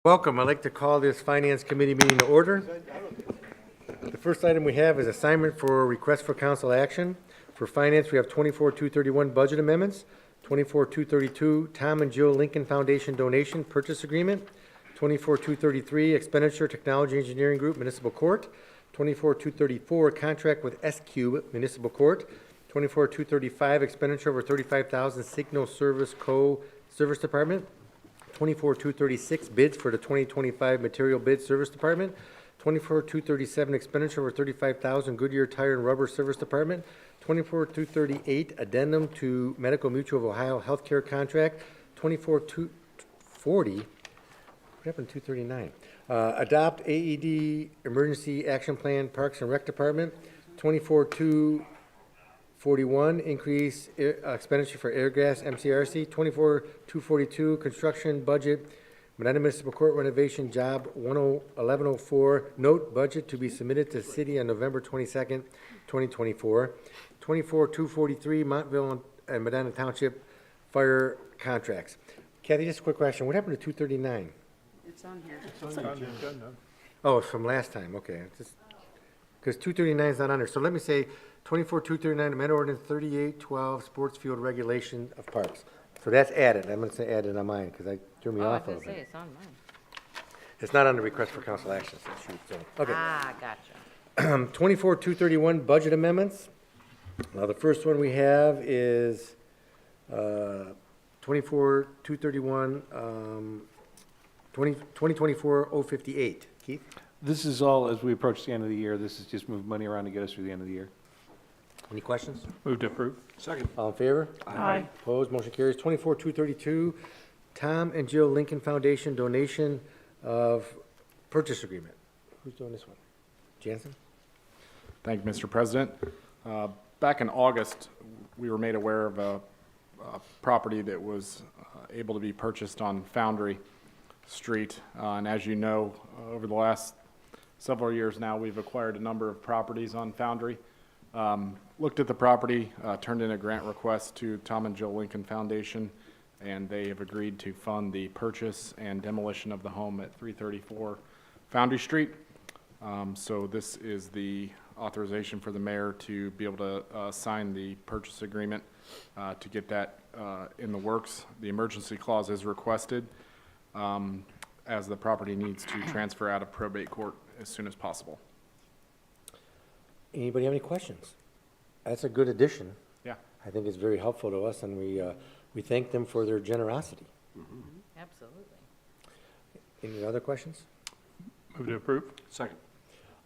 Welcome. I'd like to call this Finance Committee meeting to order. The first item we have is assignment for request for council action. For Finance, we have 24-231 budget amendments, 24-232 Tom and Jill Lincoln Foundation donation purchase agreement, 24-233 expenditure Technology Engineering Group Municipal Court, 24-234 contract with S-Cube Municipal Court, 24-235 expenditure over $35,000 Signal Service Co. Service Department, 24-236 bids for the 2025 Material Bid Service Department, 24-237 expenditure over $35,000 Goodyear Tire and Rubber Service Department, 24-238 addendum to Medical Mutual of Ohio Healthcare Contract, 24-240, what happened to 239? Adopt AED Emergency Action Plan Parks and Rec Department, 24-241 increase expenditure for air gas MCRC, 24-242 construction budget Medina Municipal Court renovation job 1104 note budget to be submitted to city on November 22nd, 2024. 24-243 Montville and Medina Township fire contracts. Kathy, just a quick question. What happened to 239? It's on here. Oh, it's from last time. Okay. Because 239 is not on there. So let me say 24-239 amendment ordinance 3812 sports field regulation of parks. So that's added. I'm going to say added on mine because I threw me Oh, I off was of gonna say, it. it's on mine. It's not on the request for council action. So, okay. Ah, gotcha. 24-231 budget amendments. Now, the first one we have is 24-231, 2024-058. Keith? This is all, as we approach the end of the year, this is just move money around to get us through the end of the year. Any questions? Move to approve. Second. All in favor? Aye. Opposed, motion carries. 24-232, Tom and Jill Lincoln Foundation donation of purchase agreement. Who's doing this one? Jansen? Thank you, Mr. President. Back in August, we were made aware of a property that was able to be purchased on Foundry Street. And as you know, over the last several years now, we've acquired a number of properties on Foundry. Looked at the property, turned in a grant request to Tom and Jill Lincoln Foundation, and they have agreed to fund the purchase and demolition of the home at 334 Foundry Street. So this is the authorization for the mayor to be able to sign the purchase agreement to get that in the works. The emergency clause is requested as the property needs to transfer out of probate court as soon as possible. Anybody have any questions? That's a good addition. Yeah. I think it's very helpful to us, and we thank them for their generosity. Absolutely. Any other questions? Move to approve. Second.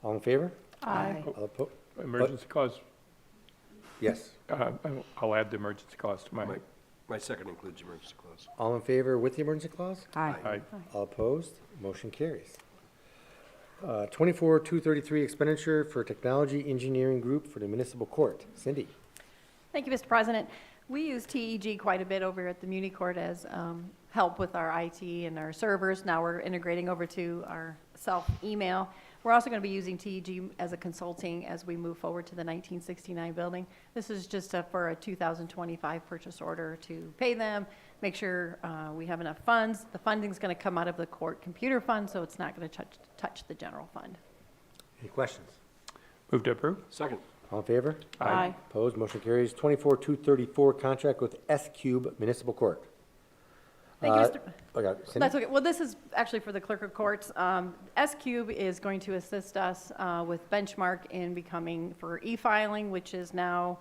All in favor? Aye. All opposed? Emergency clause, Yes. I'll add the emergency clause to my, My second includes emergency clause. All in favor with the emergency clause? aye. All opposed? Motion carries. 24-233 expenditure for Technology Engineering Group for the Municipal Court. Cindy? Thank you, Mr. President. We use TEG quite a bit over at the Muni Court as help with our IT and our servers. Now we're integrating over to our self-email. We're also going to be using TEG as a consulting as we move forward to the 1969 building. This is just for a 2025 purchase order to pay them, make sure we have enough funds. The funding's going to come out of the court computer fund, so it's not going to touch the general fund. Any questions? Move to approve. Second. All in favor? Aye. Opposed? Motion carries. 24-234 contract with S-Cube Municipal Court. Thank you, Mr. Okay, Cindy? That's okay. Well, this is actually for the clerk of courts. S-Cube is going to assist us with Benchmark in becoming for e-filing, which is now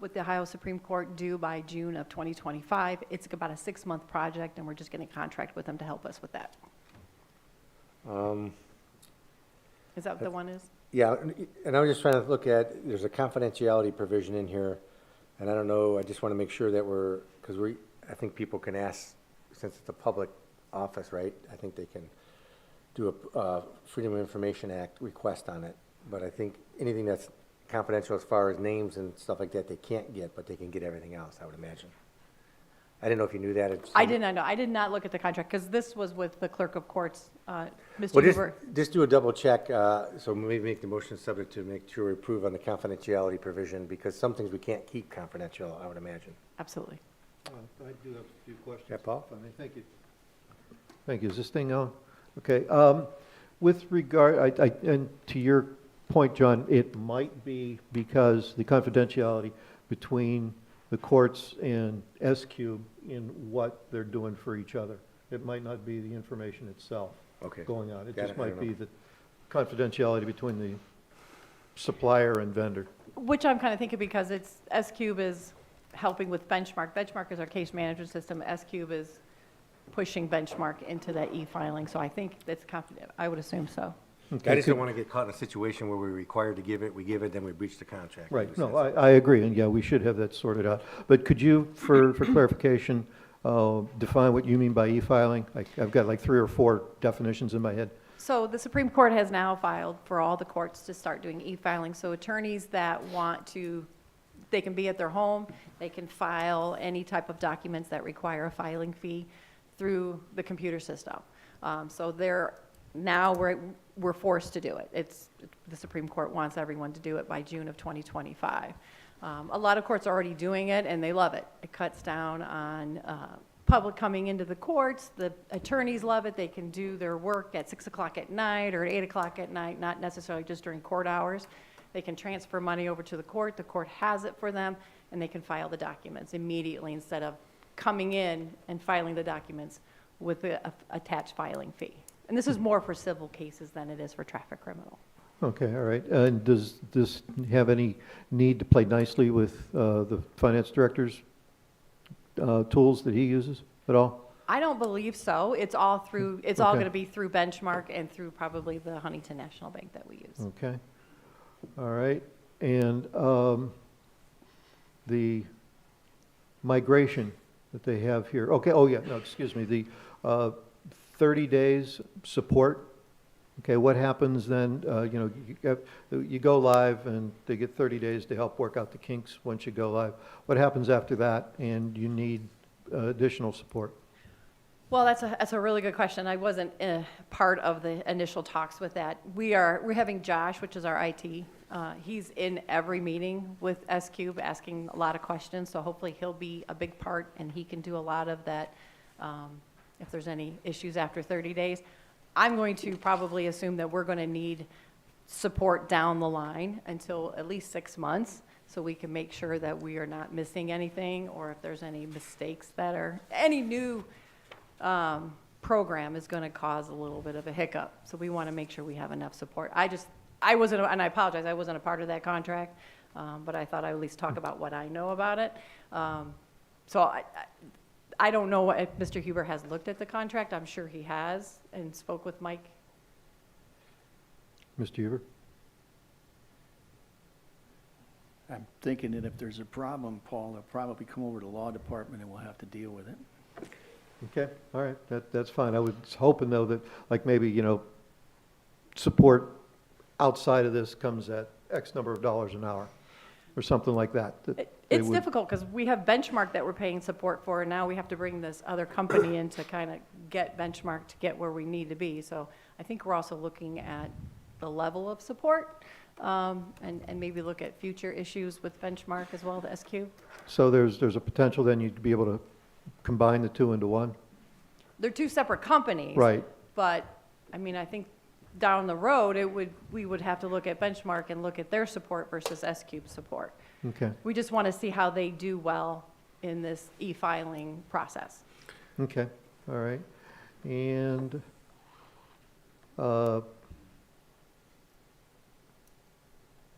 with the Ohio Supreme Court due by June of 2025. It's about a 6-month project, and we're just getting a contract with them to help us with that. Is that what the one is? Yeah, and I was just trying to look at, there's a confidentiality provision in here, and I don't know, I just want to make sure that because I think people can ask, since it's a public office, right? I think they can do a Freedom of Information Act request on it, but I think anything that's confidential as far as names and stuff like that, they can't get, but they can get everything else, I would imagine. I didn't know if you knew that. I did not know. I did not look at the contract because this was with the clerk of courts, Mr. Well, Hoover. just do a double check, so maybe make the motion subject to make sure we approve on the confidentiality provision, because some things we can't keep confidential, I would imagine. Absolutely. I do have a few questions. Yeah, Paul? If I may. Thank you. Thank you. Is this thing on? Okay, with regard, and to your point, John, it might be because the confidentiality between the courts and S-Cube in what they're doing for each other. It might not be the information itself Okay. going on. It Got just it. I might don't be know. the confidentiality between the supplier and vendor. Which I'm kind of thinking because it's, S-Cube is helping with Benchmark. Benchmark is our case management system. S-Cube is pushing Benchmark into that e-filing. So I think that's confident, I would assume so. I just don't want to get caught in a situation where we're required to give it, we give it, then we breach the contract. Right, no, I agree, and yeah, we should have that sorted out. But could you, for clarification, define what you mean by e-filing? I've got like 3 or 4 definitions in my head. So the Supreme Court has now filed for all the courts to start doing e-filing. So attorneys that want to, they can be at their home, they can file any type of documents that require a filing fee through the computer system. So now we're forced to do it. The Supreme Court wants everyone to do it by June of 2025. A lot of courts are already doing it, and they love it. It cuts down on public coming into the courts. The attorneys love it. They can do their work at 6 o'clock at night or at 8 o'clock at night, not necessarily just during court hours. They can transfer money over to the court has it for them, and they can file the documents immediately instead of coming in and filing the documents with the attached filing fee. And this is more for civil cases than it is for traffic criminal. Okay, all right. And does this have any need to play nicely with the finance director's tools that he uses at all? I don't believe so. It's all Okay. going to be through Benchmark and through probably the Huntington National Bank that we use. Okay, all right. And the migration that they have here, okay, oh yeah, no, excuse me, the 30 days support. Okay, what happens then? You go live and they get 30 days to help work out the kinks once you go live. What happens after that and you need additional support? Well, that's a really good question. I wasn't part of the initial talks with that. We're having Josh, which is our IT. He's in every meeting with S-Cube asking a lot of questions, so hopefully he'll be a big part and he can do a lot of that if there's any issues after 30 days. I'm going to probably assume that we're going to need support down the line until at least 6 months so we can make sure that we are not missing anything, or if there's any mistakes that are, any new program is going to cause a little bit of a hiccup. So we want to make sure we have enough support. I wasn't, and I apologize, I wasn't a part of that contract, but I thought I'd at least talk about what I know about it. So I don't know if Mr. Huber has looked at the contract. I'm sure he has and spoke with Mike. Mr. Huber? I'm thinking that if there's a problem, Paul, they'll probably come over to the law department and we'll have to deal with it. Okay, all right, that's fine. I was hoping though that, like maybe, support outside of this comes at X number of dollars an hour, or something like that. It's difficult because we have Benchmark that we're paying support for, and now we have to bring this other company in to kind of get Benchmark to get where we need to be. So I think we're also looking at the level of support and maybe look at future issues with Benchmark as well, the SQ. So there's a potential then you'd be able to combine the two into one? They're two separate companies. Right. But, I mean, I think down the road, we would have to look at Benchmark and look at their support versus S-Cube support. Okay, We just want to see how they do well in this e-filing process. okay, all right. And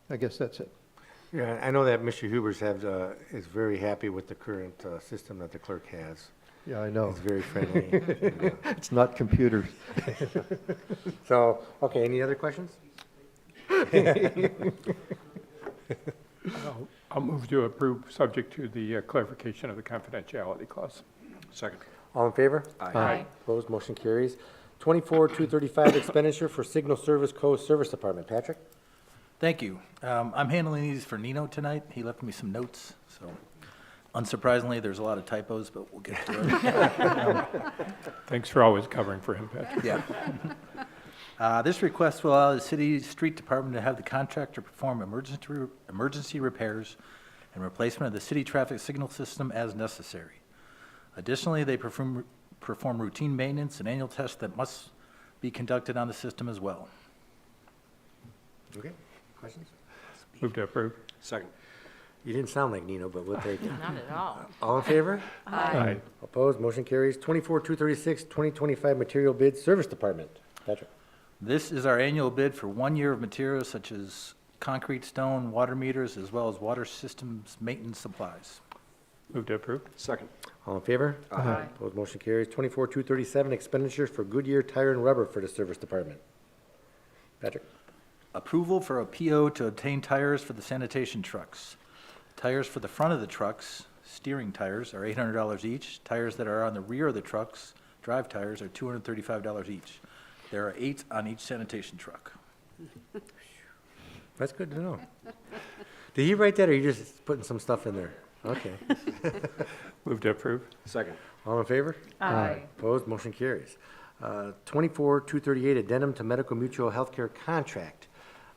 I guess that's it. Yeah, I know that Mr. Hubers is very happy with the current system that the clerk has. Yeah, I know. It's very friendly. It's not computers. So, okay, any other questions? I'll move to approve, subject to the clarification of the confidentiality clause. Second. All in favor? Aye. Opposed, motion carries. 24-235 expenditure for Signal Service Co. Service Department. Patrick? Thank you. I'm handling these for Nino tonight. He left me some notes, so unsurprisingly, there's a lot of typos, but we'll get to it. Thanks for always covering for him, Patrick. Yeah. This request will allow the city street department to have the contractor perform emergency repairs and replacement of the city traffic signal system as necessary. Additionally, they perform routine maintenance and annual tests that be conducted on the system as well. Okay, questions? Move to approve. Second. You didn't sound like Nino, but we'll take it. Not at all. All in favor? Aye. Opposed, motion carries. 24-236, 2025 material bid, Service Department. Patrick. This is our annual bid for 1 year of materials such as concrete, stone, water meters, as well as water systems maintenance supplies. Move to approve. Second. All in favor? Aye. Opposed, motion carries. 24-237, expenditures for Goodyear Tire and Rubber for the Service Department. Patrick. Approval for a PO to obtain tires for the sanitation trucks. Tires for the front of the trucks, steering tires, are $800 each. Tires that are on the rear of the trucks, drive tires, are $235 each. There are 8 on each sanitation truck. That's good to know. Did he write that, or are you just putting some stuff in there? Okay. Move to approve. Second. All in favor? Aye. Opposed, motion carries. 24-238, addendum to medical mutual healthcare contract.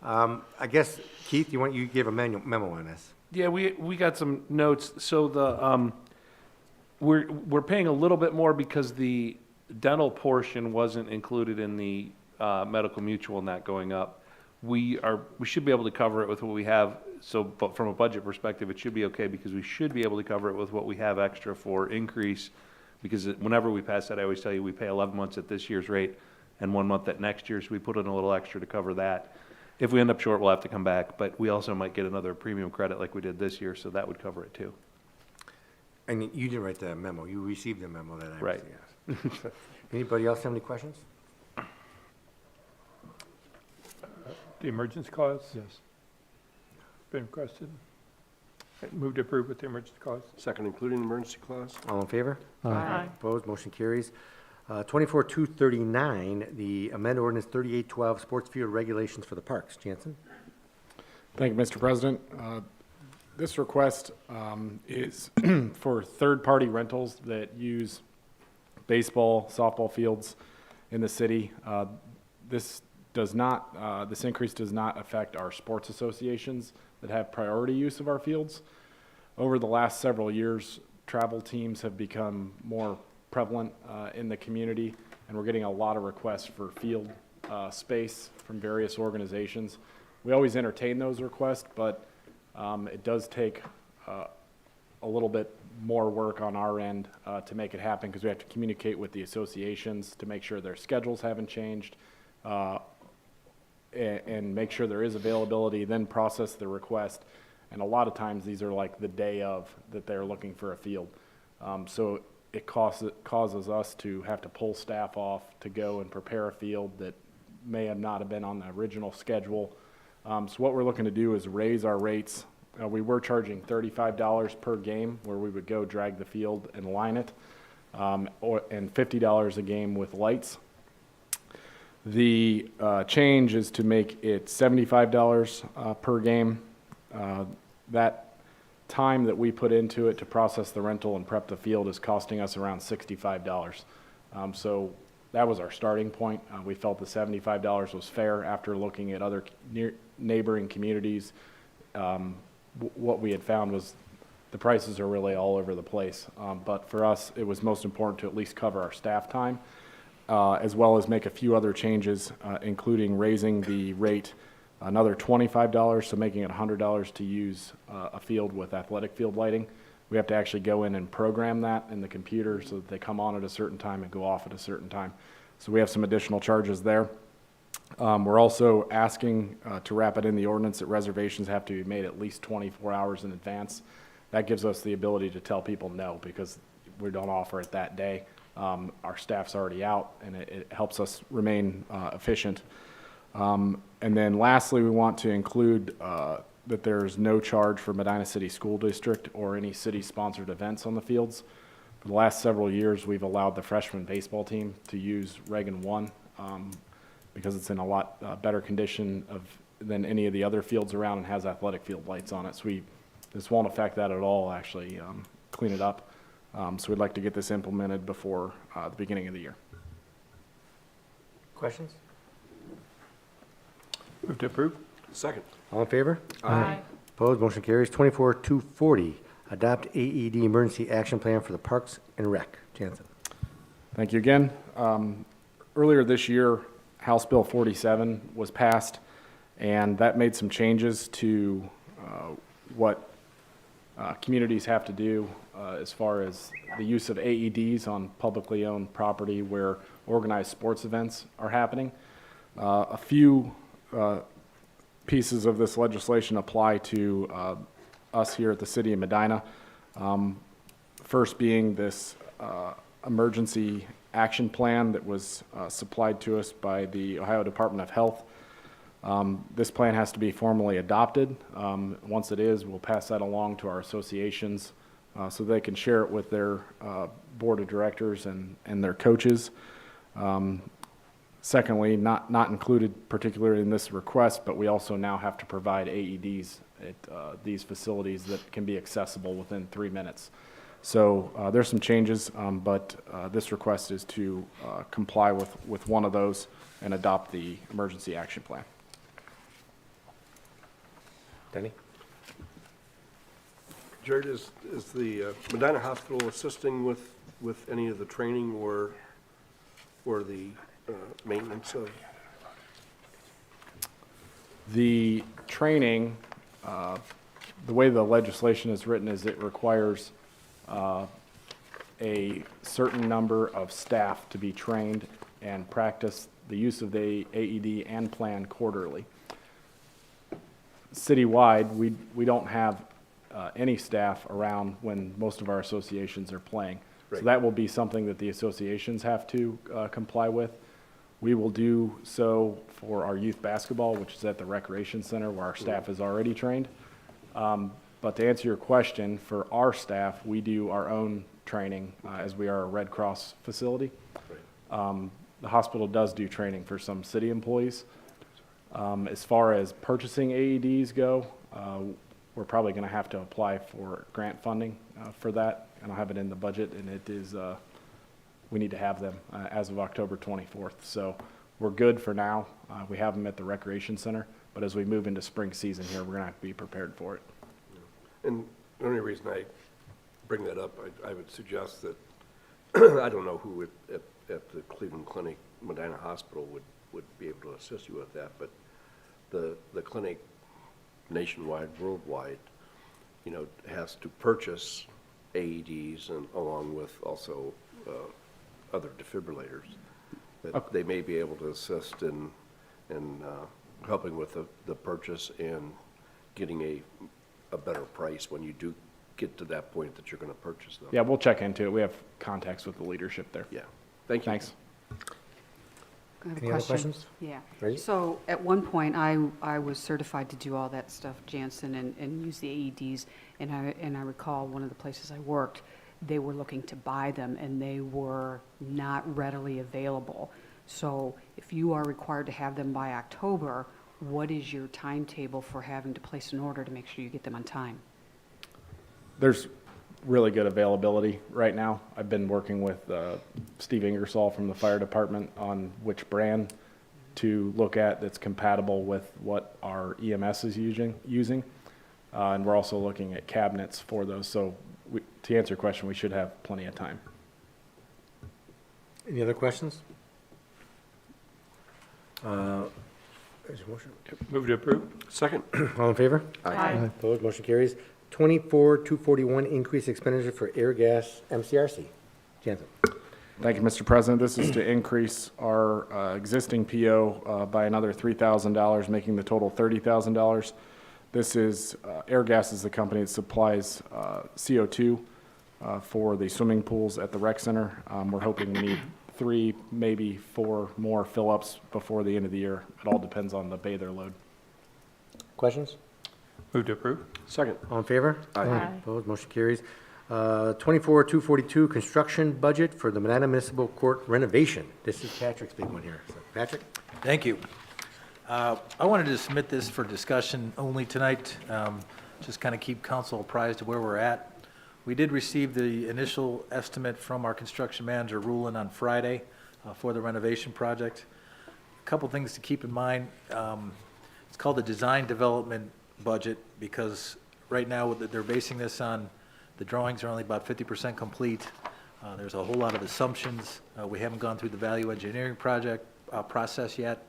I guess, Keith, you gave a memo on this. Yeah, we got some notes. So we're paying a little bit more because the dental portion wasn't included in the medical mutual not going up. We should be able to cover it with what we have. So, but from a budget perspective, it should be okay because we should be able to cover it with what we have extra for increase. Because whenever we pass that, I always tell you, we pay 11 months at this year's rate and 1 month at next year, so we put in a little extra to cover that. If we end up short, we'll have to come back, but we also might get another premium credit like we did this year, so that would cover it too. And you didn't write the memo, you received the memo that I Right. received. Anybody else have any questions? The emergency clause? Yes. Been requested. Move to approve with the emergency clause. Second, including the emergency clause? All in favor? Aye. Opposed, motion carries. 24-239, the amend ordinance 3812, sports field regulations for the parks. Jansen? Thank you, Mr. President. This request is for third-party rentals that use baseball, softball fields in the city. This increase does not affect our sports associations that have priority use of our fields. Over the last several years, travel teams have become more prevalent in the community, and we're getting a lot of requests for field space from various organizations. We always entertain those requests, but it does take a little bit more work on our end to make it happen, because we have to communicate with the associations to make sure their schedules haven't changed, and make sure there is availability, then process the request. And a lot of times, these are like the day of that they're looking for a field. So it causes us to have to pull staff off to go and prepare a field that may have not have been on the original schedule. So what we're looking to do is raise our rates. We were charging $35 per game, where we would go drag the field and line it, and $50 a game with lights. The change is to make it $75 per game. That time that we put into it to process the rental and prep the field is costing us around $65. So that was our starting point. We felt the $75 was fair after looking at other neighboring communities. What we had found was the prices are really all over the place. But for us, it was most important to at least cover our staff time, as well as make a few other changes, including raising the rate another $25, so making it $100 to use a field with athletic field lighting. We have to actually go in and program that in the computer so that they come on at a certain time and go off at a certain time. So we have some additional charges there. We're also asking to wrap it in the ordinance that reservations have to be made at least 24 hours in advance. That gives us the ability to tell people no, because we don't offer it that day. Our staff's already out, and it helps us remain efficient. And then lastly, we want to include that there's no charge for Medina City School District or any city-sponsored events on the fields. For the last several years, we've allowed the freshman baseball team to use Reagan 1 because it's in a lot better condition than any of the other fields around and has athletic field lights on it. So this won't affect that at all, actually, clean it up. So we'd like to get this implemented before the beginning of the year. Questions? Move to approve. Second. All in favor? Aye. Opposed, motion carries. 24-240, adopt AED emergency action plan for the Parks and Rec. Jansen. Thank you again. Earlier this year, House Bill 47 was passed, and that made some changes to what communities have to do as far as the use of AEDs on publicly owned property where organized sports events are happening. A few pieces of this legislation apply to us here at the city of Medina. First being this emergency action plan that was supplied to us by the Ohio Department of Health. This plan has to be formally adopted. Once it is, we'll pass that along to our associations so they can share it with their board of directors and their coaches. Secondly, not included particularly in this request, but we also now have to provide AEDs at these facilities that can be accessible within 3 minutes. So there's some changes, but this request is to comply with one of those and adopt the emergency action plan. Denny? Jared, is the Medina Hospital assisting with any of the training or the maintenance of? The training, the way the legislation is written is it requires a certain number of staff to be trained and practice the use of the AED and plan quarterly. Citywide, we don't have any staff around when most of our associations are playing. So Right. that will be something that the associations have to comply with. We will do so for our youth basketball, which is at the recreation center where our staff is already trained. But to answer your question, for our staff, we do our own training as we are a Red Cross facility. The hospital does do training for some city employees. As far as purchasing AEDs go, we're probably going to have to apply for grant funding for that. And I'll have it in the budget, and it is, we need to have them as of October 24th. So we're good for now. We have them at the recreation center, but as we move into spring season here, we're going to have to be prepared for it. And the only reason I bring that up, I would suggest that, I don't know who at the Cleveland Clinic, Medina Hospital would be able to assist you with that, but the clinic nationwide, worldwide, has to purchase AEDs and along with also other defibrillators. That they may be able to assist in helping with the purchase and getting a better price when you do get to that point that you're going to purchase them. Yeah, we'll check into it. We have contacts with the leadership there. Yeah. Thank you. Thanks. I have a Any other question. questions? Yeah. Ready? So at one point, I was certified to do all that stuff, Jansen, and use the AEDs. And I recall one of the places I worked, they were looking to buy them and they were not readily available. So if you are required to have them by October, what is your timetable for having to place an order to make sure you get them on time? There's really good availability right now. I've been working with Steve Ingersoll from the fire department on which brand to look at that's compatible with what our EMS is using. And we're also looking at cabinets for those. So to answer your question, we should have plenty of time. Any other questions? There's a motion. Move to approve. Second. All in favor? Aye. Opposed, motion carries. 24,241, increase expenditure for air gas MCRC. Jansen. Thank you, Mr. President. This is to increase our existing PO by another $3,000, making the total $30,000. This is, Airgas is the company that supplies CO2 for the swimming pools at the rec center. We're hoping we need 3, maybe 4 more fill-ups before the end of the year. It all depends on the bather load. Questions? Move to approve. Second. All in favor? Aye. Opposed, motion carries. 24,242, construction budget for the Medina Municipal Court renovation. This is Patrick's big one here. So, Patrick? Thank you. I wanted to submit this for discussion only tonight, just kind of keep council apprised of where we're at. We did receive the initial estimate from our construction manager, Rulon, on Friday for the renovation project. A couple things to keep in mind. It's called the design development budget because right now they're basing this on, the drawings are only about 50% complete. There's a whole lot of assumptions. We haven't gone through the value engineering process yet.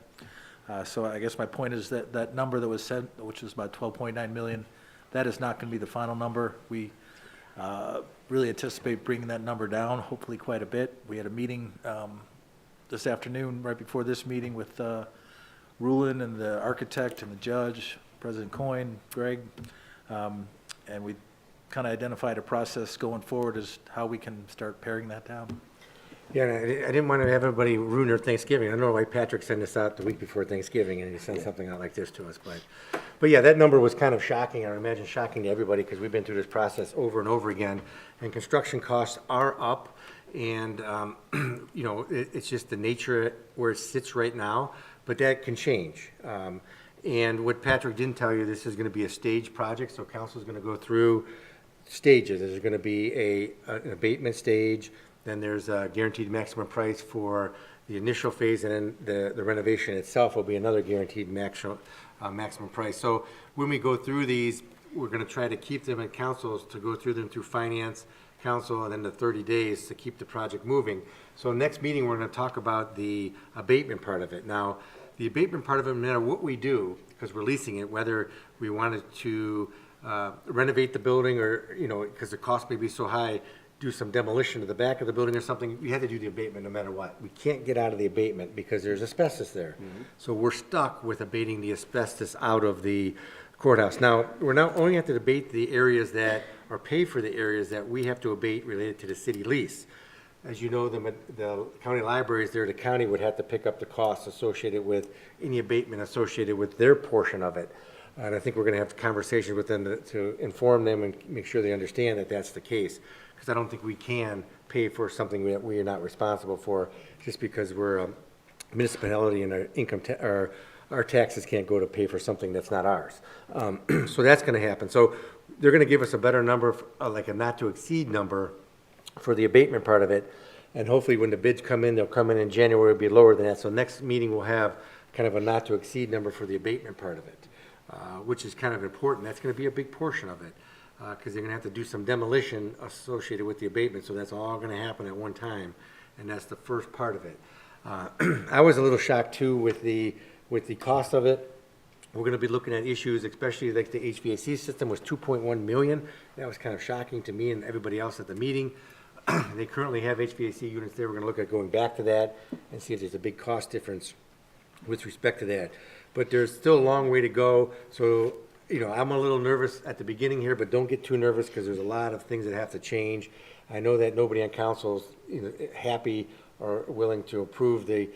So I guess my point is that that number that was said, which is about 12.9 million, that is not going to be the final number. We really anticipate bringing that number down, hopefully quite a bit. We had a meeting this afternoon, right before this meeting, with Rulin and the architect and the judge, President Coyne, Greg, and we kind of identified a process going forward as how we can start paring that down. Yeah, and I didn't want to have everybody ruin their Thanksgiving. I don't know why Patrick sent this out the week before Thanksgiving, and he sent something out like this to us, but yeah, that number was kind of shocking, I imagine shocking to everybody, because we've been through this process over and over again, and construction costs are up, and, you know, it's just the nature where it sits right now, but that can change. And what Patrick didn't tell you, this is going to be a stage project, so council's going to go through stages. There's going to be an abatement stage, then there's a guaranteed maximum price for the initial phase, and then the renovation itself will be another guaranteed maximum price. So when we go through these, we're going to try to keep them in councils, to go through them through finance, council, and then the 30 days to keep the project moving. So next meeting, we're going to talk about the abatement part of it. Now, the abatement part of it, no matter what we do, because we're leasing it, whether we wanted to renovate the building, or, you know, because the cost may be so high, do some demolition to the back of the building or something, we had to do the abatement no matter what. We can't get out of the abatement because there's asbestos there. So we're stuck with abating the asbestos out of the courthouse. Now, we're not only have to abate the areas that, or pay for the areas that we have to abate related to the city lease. As you know, the county libraries there, the county would have to pick up the costs associated with any abatement associated with their portion of it. And I think we're going to have conversations with them to inform them and make sure they understand that that's the case. Because I don't think we can pay for something that we are not responsible for, just because we're a municipality and our our taxes can't go to pay for something that's not ours. So that's going to happen. So they're going to give us a better number, like a not to exceed number for the abatement part of it. And hopefully when the bids come in, they'll come in January, it'll be lower than that. So next meeting we'll have kind of a not to exceed number for the abatement part of it, which is kind of important. That's going to be a big portion of it, because they're going to have to do some demolition associated with the abatement. So that's all going to happen at one time, and that's the first part of it. I was a little shocked too with the cost of it. We're going to be looking at issues, especially like the HVAC system was $2.1 million. That was kind of shocking to me and everybody else at the meeting. They currently have HVAC units there. We're going to look at going back to that and see if there's a big cost difference with respect to that. But there's still a long way to go. So, you know, I'm a little nervous at the beginning here, but don't get too nervous because there's a lot of things that have to change. I know that nobody on council is happy or willing to approve the,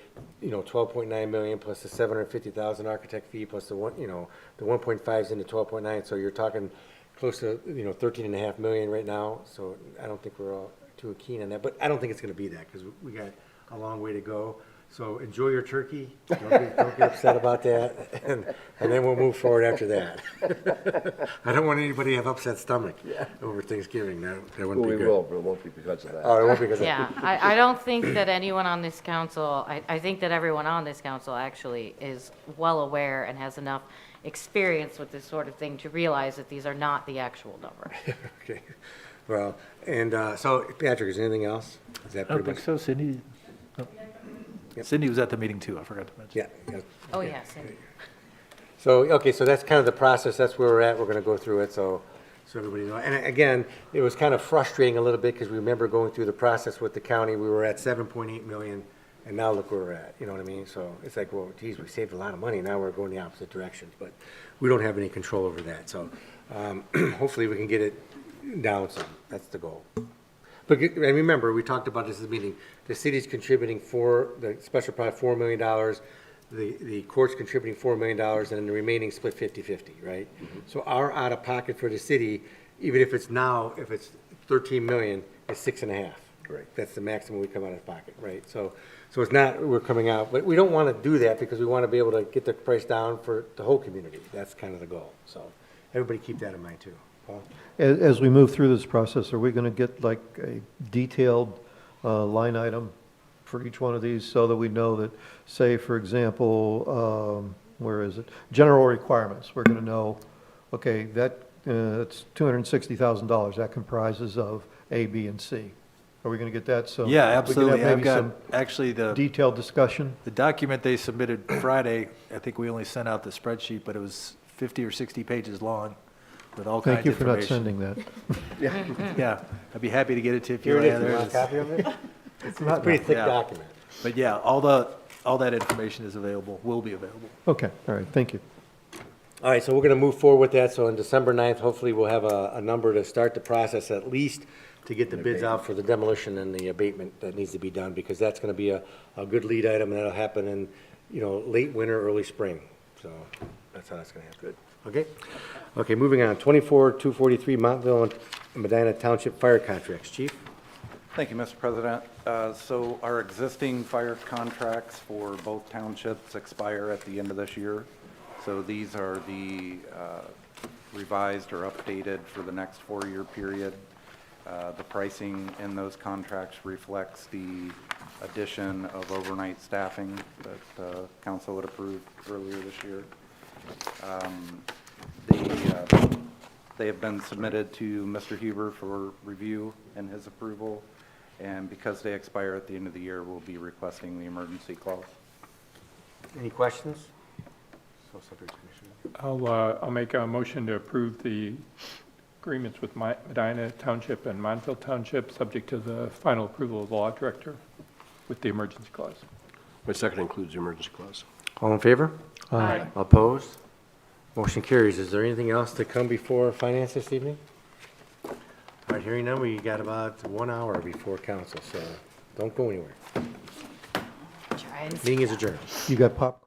$12.9 million plus the $750,000 architect fee plus the the 1.5 is into 12.9. So you're talking close to, $13.5 million right now. So I don't think we're all too keen on that, but I don't think it's going to be that because we got a long way to go. So enjoy your turkey. Don't get upset about that, and then we'll move forward after that. I don't want anybody to have upset stomach over Thanksgiving. That wouldn't be good. We will, but it won't be because of that. Oh, it won't be because of Yeah, I don't think that anyone on this council, I think that everyone on this council actually is well aware and has enough experience with this sort of thing to realize that these are not the actual number. Okay. Well, and so Patrick, is there anything else? Is that I don't pretty think much? so, Cindy. Cindy was at the meeting too, I forgot to mention. Yeah. Oh, okay. yes. and- So, okay, so that's kind of the process, that's where we're at, we're gonna go through it, so everybody knows. And again, it was kind of frustrating a little bit, because we remember going through the process with the county, we were at 7.8 million, and now look where we're at, you know what I mean? So it's like, well, geez, we saved a lot of money, now we're going the opposite directions, but we don't have any control over that, so hopefully we can get it down some, that's the goal. But and remember, we talked about this at the meeting, the city's contributing the special project, $4 million, the court's contributing $4 million, and then the remaining split 50-50, right? Mm-hmm. So our out-of-pocket for the city, even if it's 13 million, is 6.5. Right. That's the maximum we come out of pocket, right? So it's not, we're coming out, but we don't want to do that because we want to be able to get the price down for the whole community. That's kind of the goal. So everybody keep that in mind too. Paul? As we move through this process, are we going to get like a detailed line item for each one of these so that we know that, say, for example, where is it? General requirements. We're going to know, okay, that's $260,000. That comprises of A, B, and C. Are we going to get that? So Yeah, we can absolutely. have I've maybe got, some actually, the detailed discussion. document they submitted Friday, I think we only sent out the spreadsheet, but it was 50 or 60 pages long with all kinds Thank you of for not information. sending that. Yeah, I'd be happy to get it to you if Here you it want. is, you There want it a is. copy of it? It's a pretty thick Yeah. document. But yeah, all that information is available, will be available. Okay, all right, thank you. All right, so we're gonna move forward with that, so on December 9th, hopefully we'll have a number to start the process, at least to get the bids out for the demolition and the abatement that needs to be done, because that's gonna be a good lead item, and that'll happen in, late winter, early spring. So, that's how that's gonna happen. Good. Okay? Okay, moving on, 24-243 Montville and Medina Township Fire Contracts. Chief? Thank you, Mr. President. So our existing fire contracts for both townships expire at the end of this year. So these are the revised or updated for the next 4-year period. The pricing in those contracts reflects the addition of overnight staffing that council had approved earlier this year. They have been submitted to Mr. Huber for review and his approval, and because they expire at the end of the year, we'll be requesting the emergency clause. Any questions? So subject to Commissioner. I'll make a motion to approve the agreements with Medina Township and Montville Township, subject to the final approval of the law director with the emergency clause. My second includes the emergency clause. All in favor? Aye. Opposed? Motion carries. Is there anything else to come before finance this evening? All right, hearing none, we got about 1 hour before council, so don't go anywhere. Try and Meeting is adjourned. You got popcorn?